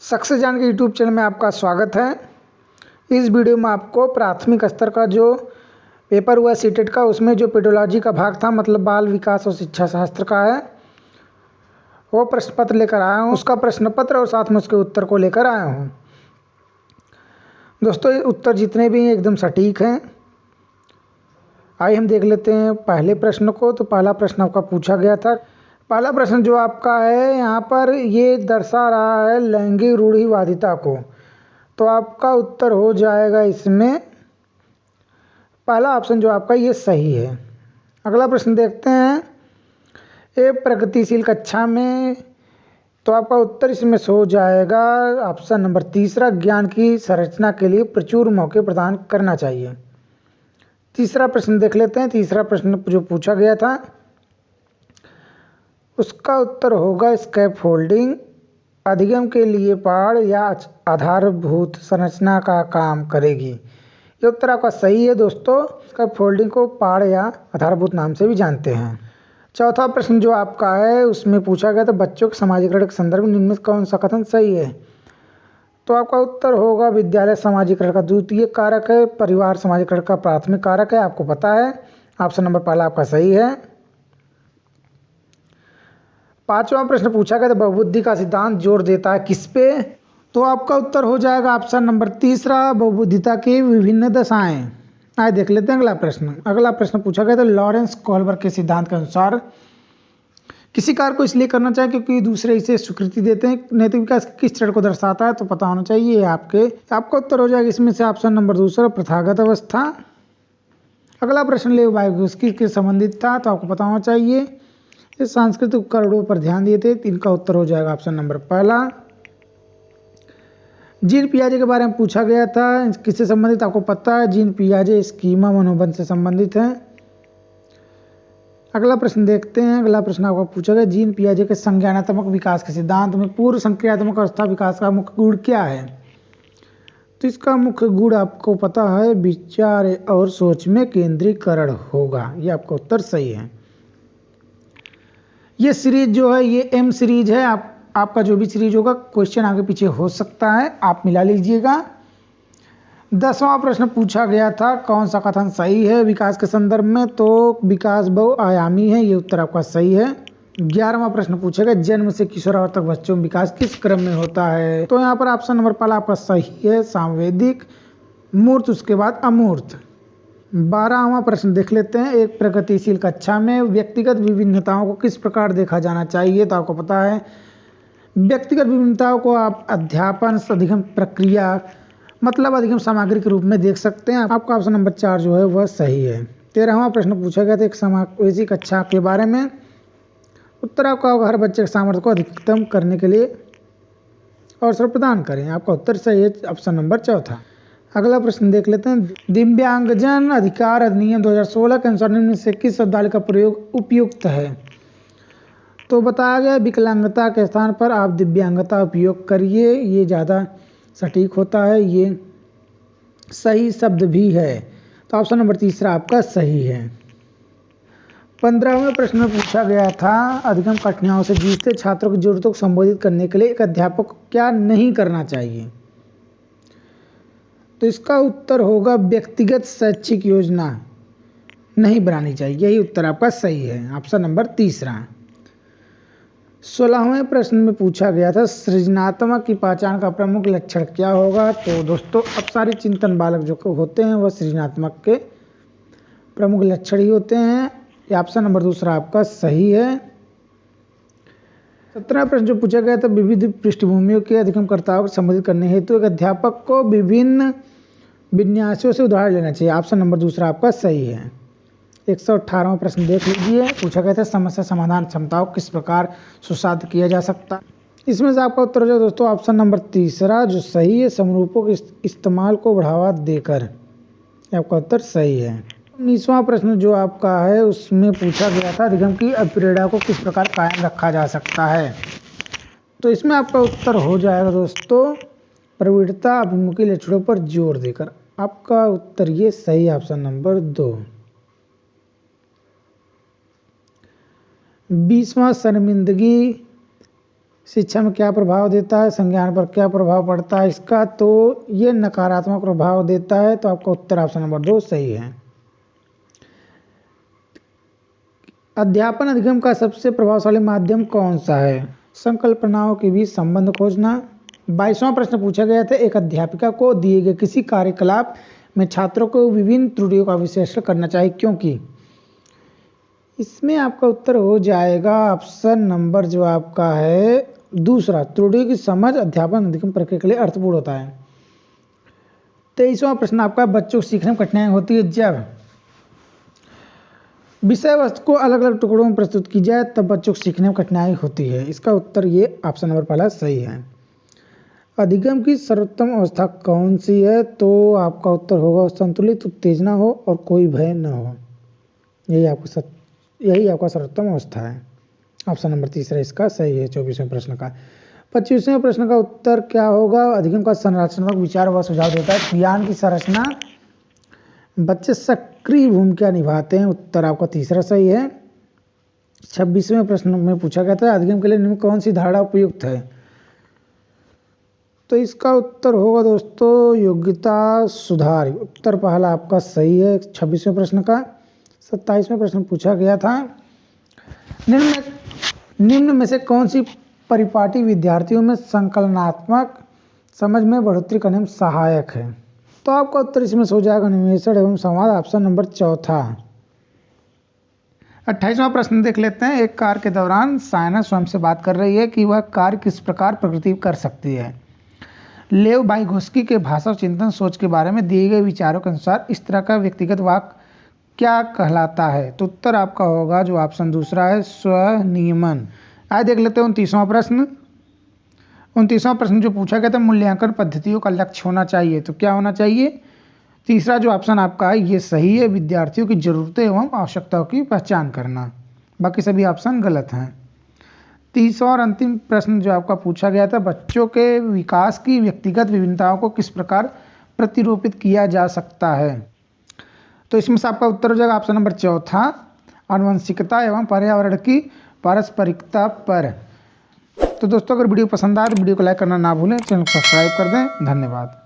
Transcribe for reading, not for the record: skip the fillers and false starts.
Success जान के YouTube channel में आपका स्वागत है। इस वीडियो में आपको प्राथमिक स्तर का जो पेपर हुआ सीटेट का, उसमें जो पेडोलॉजी का भाग था, मतलब बाल विकास और शिक्षा शास्त्र का है, वो प्रश्न पत्र लेकर आया हूँ। उसका प्रश्न पत्र और साथ में उसके उत्तर को लेकर आया हूँ। दोस्तों, ये उत्तर जितने भी हैं एकदम सटीक हैं। आइए हम देख लेते हैं पहले प्रश्न को। तो पहला प्रश्न आपका पूछा गया था। पहला प्रश्न जो आपका है यहाँ पर, ये दर्शा रहा है लैंगिक रूढ़िवादिता को। तो आपका उत्तर हो जाएगा इसमें पहला ऑप्शन जो आपका ये सही है। अगला प्रश्न देखते हैं, एक प्रगतिशील कक्षा में। तो आपका उत्तर इसमें हो जाएगा ऑप्शन नंबर तीसरा, ज्ञान की संरचना के लिए प्रचुर मौके प्रदान करना चाहिए। तीसरा प्रश्न देख लेते हैं। तीसरा प्रश्न जो पूछा गया था उसका उत्तर होगा स्कैफोल्डिंग अधिगम के लिए पाड़ या आधारभूत संरचना का काम करेगी। ये उत्तर आपका सही है दोस्तों। स्कैफोल्डिंग को पाड़ या आधारभूत नाम से भी जानते हैं। चौथा प्रश्न जो आपका है उसमें पूछा गया था, बच्चों के समाजीकरण के संदर्भ में निम्न में कौन सा कथन सही है। तो आपका उत्तर होगा विद्यालय समाजीकरण का द्वितीय कारक है, परिवार समाजीकरण का प्राथमिक कारक है। आपको पता है, ऑप्शन नंबर पहला आपका सही है। पांचवा प्रश्न पूछा गया था, बहुबुद्धि का सिद्धांत जोर देता है किस पे। तो आपका उत्तर हो जाएगा ऑप्शन नंबर तीसरा, बहुबुद्धिता की विभिन्न दशाएं। आइए देख लेते हैं अगला प्रश्न। अगला प्रश्न पूछा गया था, लॉरेंस कोहलबर्ग के सिद्धांत के अनुसार किसी कार्य को इसलिए करना चाहिए क्योंकि दूसरे इसे स्वीकृति देते हैं। नैतिक विकास किस चरण को दर्शाता है, तो पता होना चाहिए आपका उत्तर हो जाएगा इसमें से ऑप्शन नंबर दूसरा, प्रथागत अवस्था। अगला प्रश्न लेव वाइगोस्की के संबंधित था, तो आपको पता होना चाहिए। इस सांस्कृतिक उपकरणों पर ध्यान दिए थे। इनका उत्तर हो जाएगा ऑप्शन नंबर पहला। जीन पियाजे के बारे में पूछा गया था, किससे संबंधित आपको पता है। जीन पियाजे स्कीमा मनोबंध से संबंधित है। अगला प्रश्न देखते हैं। अगला प्रश्न आपको पूछा गया, जीन पियाजे के संज्ञानात्मक विकास के सिद्धांत में पूर्व संक्रियात्मक अवस्था विकास का मुख्य गुण क्या है। तो इसका मुख्य गुण आपको पता है, विचार और सोच में केंद्रीकरण होगा। ये आपका उत्तर सही है। ये सीरीज जो है ये एम सीरीज है। आपका जो भी सीरीज होगा क्वेश्चन आगे पीछे हो सकता है, आप मिला लीजिएगा। 10वां प्रश्न पूछा गया था, कौन सा कथन सही है विकास के संदर्भ में। तो विकास बहुआयामी है, ये उत्तर आपका सही है। 11वां प्रश्न पूछा गया, जन्म से किशोरावस्था तक बच्चों में विकास किस क्रम में होता है। तो यहाँ पर ऑप्शन नंबर पहला आपका सही है, सांवेदिक, मूर्त, उसके बाद अमूर्त। 12वां प्रश्न देख लेते हैं, एक प्रगतिशील कक्षा में व्यक्तिगत विभिन्नताओं को किस प्रकार देखा जाना चाहिए। तो आपको पता है, व्यक्तिगत विभिन्नताओं को आप अध्यापन अधिगम प्रक्रिया मतलब अधिगम सामग्री के रूप में देख सकते हैं। आपका ऑप्शन नंबर 4 जो है वह सही है। 13वां प्रश्न पूछा गया था, एक समावेशी कक्षा के बारे में। उत्तर आपका होगा, हर बच्चे के सामर्थ्य को अधिकतम करने के लिए अवसर प्रदान करें। आपका उत्तर सही है, ऑप्शन नंबर चौथा। अगला प्रश्न देख लेते हैं, दिव्यांगजन अधिकार अधिनियम 2016 के अनुसार निम्न से किस शब्दावली का प्रयोग उपयुक्त है। तो बताया गया विकलांगता के स्थान पर आप दिव्यांगता उपयोग करिए, ये ज़्यादा सटीक होता है, ये सही शब्द भी है। तो ऑप्शन नंबर तीसरा आपका सही है। 15वें प्रश्न में पूछा गया था, अधिगम कठिनाइयों से जूझते छात्रों की जरूरतों को संबोधित करने के लिए एक अध्यापक को क्या नहीं करना चाहिए। तो इसका उत्तर होगा, व्यक्तिगत शैक्षिक योजना नहीं बनानी चाहिए। यही उत्तर आपका सही है, ऑप्शन नंबर तीसरा। 16वें प्रश्न में पूछा गया था, सृजनात्मक की पहचान का प्रमुख लक्षण क्या होगा। तो दोस्तों, अपसारी चिंतन बालक जो होते हैं वह सृजनात्मक के प्रमुख लक्षण ही होते हैं। ये ऑप्शन नंबर दूसरा आपका सही है। 17वां प्रश्न जो पूछा गया था, विविध पृष्ठभूमियों के अधिगमकर्ताओं को संबोधित करने हेतु एक अध्यापक को विभिन्न विन्यासों से उदाहरण लेना चाहिए। ऑप्शन नंबर दूसरा आपका सही है। 118वां प्रश्न देख लीजिए, पूछा गया था, समस्या समाधान क्षमताओं को किस प्रकार सुसाध्य किया जा सकता। इसमें से आपका उत्तर हो जाए दोस्तों ऑप्शन नंबर तीसरा जो सही है, समरूपों के इस्तेमाल को बढ़ावा देकर। आपका उत्तर सही है। 19वां प्रश्न जो आपका है उसमें पूछा गया था, अधिगम की अप्रेरणा को किस प्रकार कायम रखा जा सकता है। तो इसमें आपका उत्तर हो जाएगा दोस्तों, प्रवृत्ता अभिमुखी लक्षणों पर जोर देकर। आपका उत्तर ये सही, ऑप्शन नंबर 2। 20वां शर्मिंदगी शिक्षा में क्या प्रभाव देता है, संज्ञान पर क्या प्रभाव पड़ता है इसका, तो ये नकारात्मक प्रभाव देता है। तो आपका उत्तर ऑप्शन नंबर 2 सही है। अध्यापन अधिगम का सबसे प्रभावशाली माध्यम कौन सा है? संकल्पनाओं के बीच संबंध खोजना। 22वां प्रश्न पूछा गया था, एक अध्यापिका को दिए गए किसी कार्यकलाप में छात्रों को विभिन्न त्रुटियों का विश्लेषण करना चाहिए, क्योंकि? इसमें आपका उत्तर हो जाएगा ऑप्शन नंबर जो आपका है दूसरा, त्रुटियों की समझ अध्यापन अधिगम प्रक्रिया के लिए अर्थपूर्ण होता है। 23वां प्रश्न आपका, बच्चों को सीखने में कठिनाई होती है जब विषय वस्तु को अलग अलग टुकड़ों में प्रस्तुत की जाए तब बच्चों को सीखने में कठिनाई होती है। इसका उत्तर ये ऑप्शन नंबर पहला सही है। अधिगम की सर्वोत्तम अवस्था कौन सी है? तो आपका उत्तर होगा संतुलित उत्तेजना हो और कोई भय न हो। यही आपका सर्वोत्तम अवस्था है। ऑप्शन नंबर तीसरा इसका सही है 24वें प्रश्न का। 25वें प्रश्न का उत्तर क्या होगा? अधिगम का संरचनात्मक विचार व सुझाव देता है। ज्ञान की संरचना बच्चे सक्रिय भूमिका निभाते हैं। उत्तर आपका तीसरा सही है। 26वें प्रश्न में पूछा गया था, अधिगम के लिए निम्न कौन सी धारणा उपयुक्त है? तो इसका उत्तर होगा दोस्तों योग्यता सुधार। उत्तर पहला आपका सही है 26वें प्रश्न का। 27वें प्रश्न पूछा गया था, निम्न में से कौन सी परिपाटी विद्यार्थियों में संकलनात्मक समझ में बढ़ोतरी करने में सहायक है? तो आपका उत्तर इसमें हो जाएगा अन्वेषण एवं संवाद, ऑप्शन नंबर चौथा। 28वां प्रश्न देख लेते हैं। एक कार्य के दौरान सायना स्वयं से बात कर रही है कि वह कार्य किस प्रकार प्रकृति कर सकती है। लेव वाइगोस्की के भाषा चिंतन सोच के बारे में दिए गए विचारों के अनुसार इस तरह का व्यक्तिगत वाक्य क्या कहलाता है? तो उत्तर आपका होगा जो ऑप्शन दूसरा है स्वनियमन। आइए देख लेते हैं 29वां प्रश्न। 29वां प्रश्न जो पूछा गया था, मूल्यांकन पद्धतियों का लक्ष्य होना चाहिए, तो क्या होना चाहिए? तीसरा जो ऑप्शन आपका है ये सही है, विद्यार्थियों की जरूरतें एवं आवश्यकताओं की पहचान करना। बाकी सभी ऑप्शन गलत हैं। 30वां और अंतिम प्रश्न जो आपका पूछा गया था, बच्चों के विकास की व्यक्तिगत विभिन्नताओं को किस प्रकार प्रतिरूपित किया जा सकता है? तो इसमें से आपका उत्तर हो जाएगा ऑप्शन नंबर चौथा, आनुवंशिकता एवं पर्यावरण की पारस्परिकता पर। तो दोस्तों अगर वीडियो पसंद आए तो वीडियो को लाइक करना ना भूलें, चैनल को सब्सक्राइब कर दें। धन्यवाद।